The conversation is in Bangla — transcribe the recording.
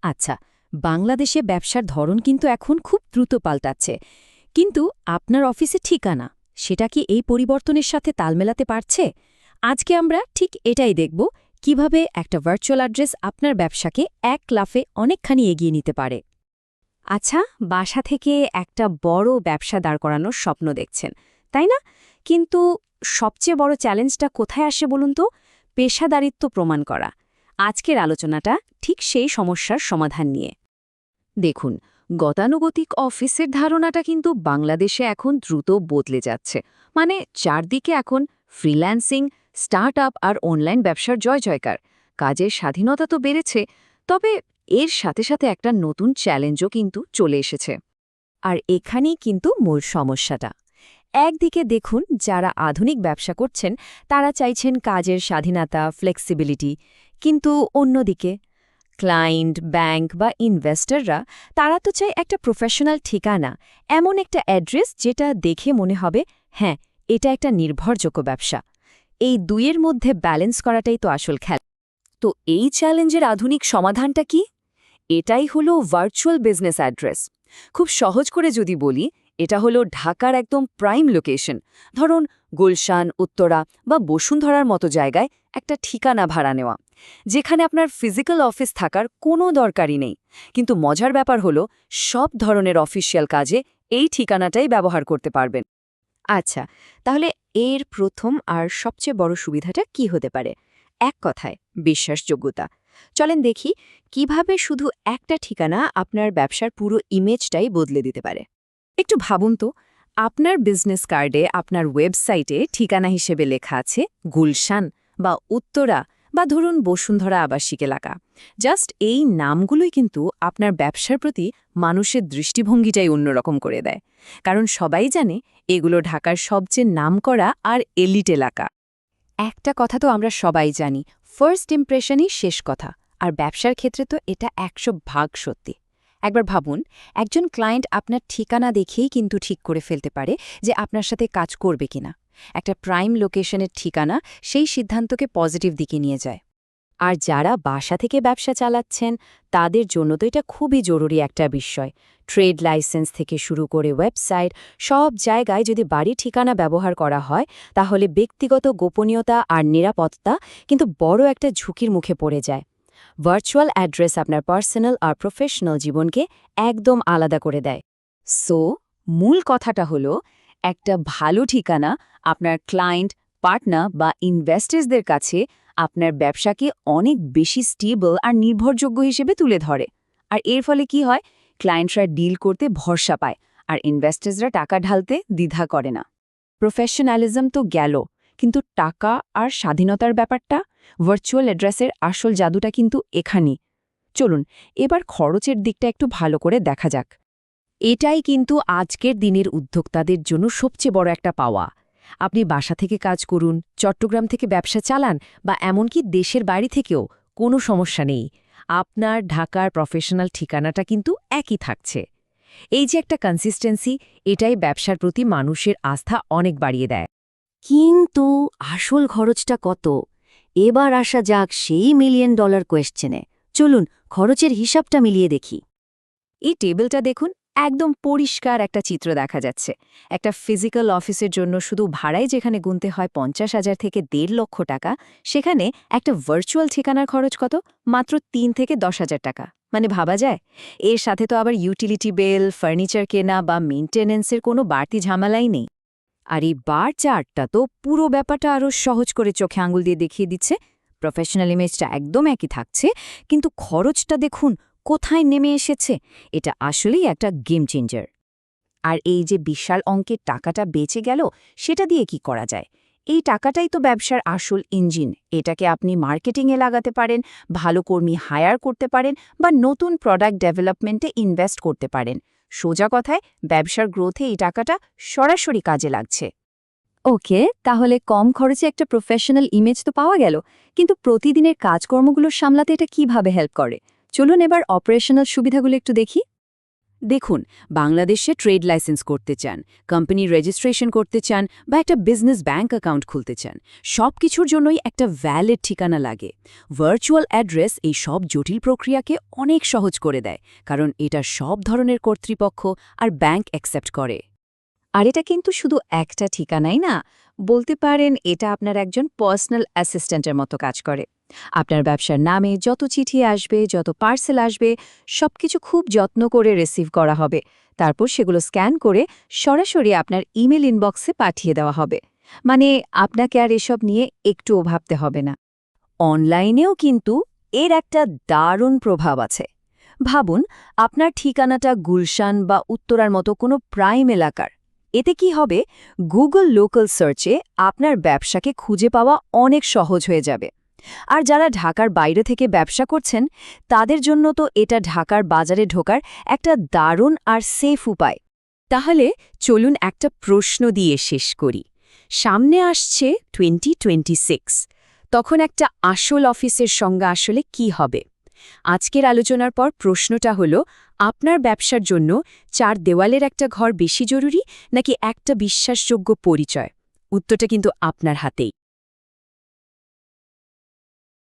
আচ্ছা, বাংলাদেশে ব্যবসার ধরন কিন্তু এখন খুব দ্রুত পাল্টাচ্ছে। কিন্তু আপনার অফিসে ঠিকানা, সেটা কি এই পরিবর্তনের সাথে তাল মেলাতে পারছে? আজকে আমরা ঠিক এটাই দেখব, কিভাবে একটা ভার্চুয়াল অ্যাড্রেস আপনার ব্যবসাকে এক লাফে অনেকখানি এগিয়ে নিতে পারে। আচ্ছা, বাসা থেকে একটা বড় ব্যবসা দাঁড় করানোর স্বপ্ন দেখছেন, তাই না? কিন্তু সবচেয়ে বড় চ্যালেঞ্জটা কোথায় আসে বলুন তো? পেশাদারিত্ব প্রমাণ করা। আজকের আলোচনাটা ঠিক সেই সমস্যার সমাধান নিয়ে। দেখুন, গতানুগতিক অফিসের ধারণাটা কিন্তু বাংলাদেশে এখন দ্রুত বদলে যাচ্ছে। মানে চারদিকে এখন ফ্রিল্যান্সিং, স্টার্টআপ আর অনলাইন ব্যবসার জয়জয়কার। কাজের স্বাধীনতা তো বেড়েছে, তবে এর সাথে সাথে একটা নতুন চ্যালেঞ্জও কিন্তু চলে এসেছে। আর এখানেই কিন্তু মূল সমস্যাটা। একদিকে দেখুন, যারা আধুনিক ব্যবসা করছেন তারা চাইছেন কাজের স্বাধীনতা, ফ্লেক্সিবিলিটি। কিন্তু অন্যদিকে ক্লায়েন্ট, ব্যাংক বা ইনভেস্টররা তারা তো চায় একটা প্রফেশনাল ঠিকানা, এমন একটা অ্যাড্রেস যেটা দেখে মনে হবে হ্যাঁ, এটা একটা নির্ভরযোগ্য ব্যবসা। এই দুইয়ের মধ্যে ব্যালেন্স করাটাই তো আসল খেলা। তো এই চ্যালেঞ্জের আধুনিক সমাধানটা কি? এটাই হলো ভার্চুয়াল বিজনেস অ্যাড্রেস। খুব সহজ করে যদি বলি, এটা হলো ঢাকার একদম প্রাইম লোকেশন। ধরুন গুলশান, উত্তরা বা বসুন্ধরার মতো জায়গায় একটা ঠিকানা ভাড়া নেওয়া, যেখানে আপনার ফিজিক্যাল অফিস থাকার কোনো দরকারই নেই। কিন্তু মজার ব্যাপার হলো, সব ধরনের অফিসিয়াল কাজে এই ঠিকানাটাই ব্যবহার করতে পারবেন। আচ্ছা, তাহলে এর প্রথম আর সবচেয়ে বড় সুবিধাটা কি হতে পারে? এক কথায়, বিশ্বাসযোগ্যতা। চলেন দেখি কিভাবে শুধু একটা ঠিকানা আপনার ব্যবসার পুরো ইমেজটাই বদলে দিতে পারে। একটু ভাবুন তো, আপনার বিজনেস কার্ডে, আপনার ওয়েবসাইটে ঠিকানা হিসেবে লেখা আছে গুলশান বা উত্তরা বা ধরুন বসুন্ধরা আবাসিক এলাকা। জাস্ট এই নামগুলোই কিন্তু আপনার ব্যবসার প্রতি মানুষের দৃষ্টিভঙ্গিটাই অন্যরকম করে দেয়। কারণ সবাই জানে এগুলো ঢাকার সবচেয়ে নামকরা আর এলিট এলাকা। একটা কথা তো আমরা সবাই জানি, ফার্স্ট ইমপ্রেশনই শেষ কথা। আর ব্যবসার ক্ষেত্রে তো এটা 100% সত্যি। একবার ভাবুন, একজন ক্লায়েন্ট আপনার ঠিকানা দেখেই কিন্তু ঠিক করে ফেলতে পারে যে আপনার সাথে কাজ করবে কিনা। একটা প্রাইম লোকেশনের ঠিকানা সেই সিদ্ধান্তকে পজিটিভ দিকে নিয়ে যায়। আর যারা বাসা থেকে ব্যবসা চালাচ্ছেন তাদের জন্য তো এটা খুবই জরুরি একটা বিষয়। ট্রেড লাইসেন্স থেকে শুরু করে ওয়েবসাইট, সব জায়গায় যদি বাড়ি ঠিকানা ব্যবহার করা হয়, তাহলে ব্যক্তিগত গোপনীয়তা আর নিরাপত্তা কিন্তু বড় একটা ঝুঁকির মুখে পড়ে যায়। ভার্চুয়াল অ্যাড্রেস আপনার পার্সোনাল আর প্রফেশনাল জীবনকে একদম আলাদা করে দেয়। সো মূল কথাটা হলো, একটা ভালো ঠিকানা আপনার ক্লায়েন্ট, পার্টনার বা ইনভেস্টার্সদের কাছে আপনার ব্যবসাকে অনেক বেশি স্টেবল আর নির্ভরযোগ্য হিসেবে তুলে ধরে। আর এর ফলে কি হয়, ক্লায়েন্টরা ডিল করতে ভরসা পায় আর ইনভেস্টার্সরা টাকা ঢালতে দ্বিধা করে না। প্রফেশনালিজম তো গেল, কিন্তু টাকা আর স্বাধীনতার ব্যাপারটা, ভার্চুয়াল অ্যাড্রেসের আসল জাদুটা কিন্তু এখানেই। চলুন এবার খরচের দিকটা একটু ভালো করে দেখা যাক। এটাই কিন্তু আজকের দিনের উদ্যোক্তাদের জন্য সবচেয়ে বড় একটা পাওয়া। আপনি বাসা থেকে কাজ করুন, চট্টগ্রাম থেকে ব্যবসা চালান বা এমনকি দেশের বাইরে থেকেও, কোনো সমস্যা নেই। আপনার ঢাকার প্রফেশনাল ঠিকানাটা কিন্তু একই থাকছে। এই যে একটা কনসিস্টেন্সি, এটাই ব্যবসার প্রতি মানুষের আস্থা অনেক বাড়িয়ে দেয়। কিন্তু আসল খরচটা কত? এবার আসা যাক সেই $1,000,000 কোয়েশ্চেনে। চলুন খরচের হিসাবটা মিলিয়ে দেখি। এই টেবিলটা দেখুন, একদম পরিষ্কার একটা চিত্র দেখা যাচ্ছে। একটা ফিজিক্যাল অফিসের জন্য শুধু ভাড়াই যেখানে গুনতে হয় 50,000 থেকে 1.5 লক্ষ টাকা, সেখানে একটা ভার্চুয়াল ঠিকানার খরচ কত? মাত্র 3 থেকে 10,000 টাকা। মানে ভাবা যায়। এর সাথে তো আবার ইউটিলিটি বিল, ফার্নিচার কেনা বা মেইনটেনেন্সের কোনো বাড়তি ঝামেলাই নেই। আর এই বার চার্টটা তো পুরো ব্যাপারটা আরও সহজ করে চোখে আঙুল দিয়ে দেখিয়ে দিচ্ছে। প্রফেশনাল ইমেজটা একদম একই থাকছে, কিন্তু খরচটা দেখুন কোথায় নেমে এসেছে। এটা আসলেই একটা গেম চেঞ্জার। আর এই যে বিশাল অঙ্কের টাকাটা বেঁচে গেল, সেটা দিয়ে কি করা যায়? এই টাকাটাই তো ব্যবসার আসল ইঞ্জিন। এটাকে আপনি মার্কেটিংয়ে লাগাতে পারেন, ভালো কর্মী হায়ার করতে পারেন বা নতুন প্রোডাক্ট ডেভেলপমেন্টে ইনভেস্ট করতে পারেন। সোজা কথায়, ব্যবসার গ্রোথে এই টাকাটা সরাসরি কাজে লাগছে। ওকে, তাহলে কম খরচে একটা প্রফেশনাল ইমেজ তো পাওয়া গেল, কিন্তু প্রতিদিনের কাজকর্মগুলো সামলাতে এটা কিভাবে হেল্প করে? চলুন এবার অপারেশনাল সুবিধাগুলো একটু দেখি। দেখুন, বাংলাদেশে ট্রেড লাইসেন্স করতে চান, কোম্পানি রেজিস্ট্রেশন করতে চান বা একটা বিজনেস ব্যাংক অ্যাকাউন্ট খুলতে চান, সব কিছুর জন্যই একটা ভ্যালিড ঠিকানা লাগে। ভার্চুয়াল অ্যাড্রেস এই সব জটিল প্রক্রিয়াকে অনেক সহজ করে দেয়, কারণ এটা সব ধরনের কর্তৃপক্ষ আর ব্যাংক অ্যাকসেপ্ট করে। আর এটা কিন্তু শুধু একটা ঠিকানাই না, বলতে পারেন এটা আপনার একজন পার্সোনাল অ্যাসিস্ট্যান্টের মতো কাজ করে। আপনার ব্যবসার নামে যত চিঠি আসবে, যত পার্সেল আসবে, সবকিছু খুব যত্ন করে রিসিভ করা হবে। তারপর সেগুলো স্ক্যান করে সরাসরি আপনার ইমেল ইনবক্সে পাঠিয়ে দেওয়া হবে। মানে আপনাকে আর এসব নিয়ে একটুও ভাবতে হবে না। অনলাইনেও কিন্তু এর একটা দারুণ প্রভাব আছে। ভাবুন, আপনার ঠিকানাটা গুলশান বা উত্তরার মতো কোনো প্রাইম এলাকার। এতে কি হবে, গুগল লোকাল সার্চে আপনার ব্যবসাকে খুঁজে পাওয়া অনেক সহজ হয়ে যাবে। আর যারা ঢাকার বাইরে থেকে ব্যবসা করছেন, তাদের জন্য তো এটা ঢাকার বাজারে ঢোকার একটা দারুণ আর সেফ উপায়। তাহলে চলুন একটা প্রশ্ন দিয়ে শেষ করি। সামনে আসছে 2026। তখন একটা আসল অফিসের সঙ্গে আসলে কি হবে? আজকের আলোচনার পর প্রশ্নটা হলো, আপনার ব্যবসার জন্য 4 দেওয়ালের একটা ঘর বেশি জরুরি নাকি একটা বিশ্বাসযোগ্য পরিচয়? উত্তরটা কিন্তু আপনার হাতেই।